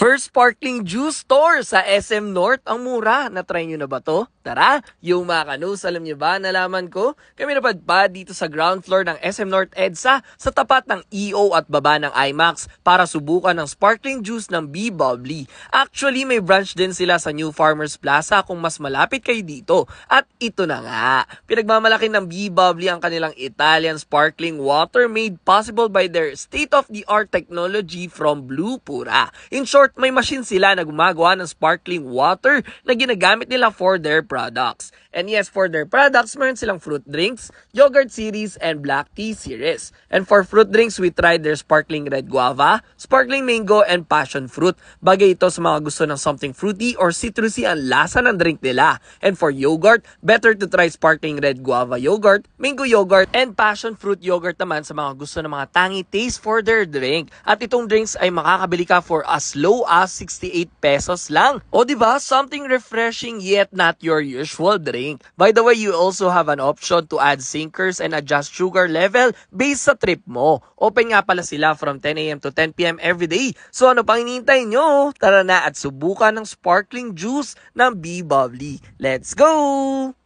First sparkling juice store sa SM North. Ang mura. Na-try nyo na ba to? Tara, yung mga kanus, alam nyo ba, nalaman ko? Kami napadpad dito sa ground floor ng SM North EDSA sa tapat ng EO at baba ng IMAX para subukan ng sparkling juice ng Be Bubbly. Actually, may branch din sila sa New Farmers Plaza kung mas malapit kayo dito. At ito na nga, pinagmamalaki ng Be Bubbly ang kanilang Italian sparkling water made possible by their state-of-the-art technology from Blue Pura. In short, may machine sila na gumagawa ng sparkling water na ginagamit nila for their products. And yes, for their products, meron silang fruit drinks, yogurt series, and black tea series. And for fruit drinks, we tried their sparkling red guava, sparkling mango, and passion fruit. Bagay ito sa mga gusto ng something fruity or citrusy ang lasa ng drink nila. And for yogurt, better to try sparkling red guava yogurt, mango yogurt, and passion fruit yogurt naman sa mga gusto ng mga tangy taste for their drink. At itong drinks ay makakabili ka for as low as 68 pesos lang. O diba, something refreshing yet not your usual drink. By the way, you also have an option to add sinkers and adjust sugar level based sa trip mo. Open nga pala sila from 10 a.m. to 10 p.m. every day. So ano pang hinihintay nyo? Tara na at subukan ng sparkling juice ng Be Bubbly. Let's go!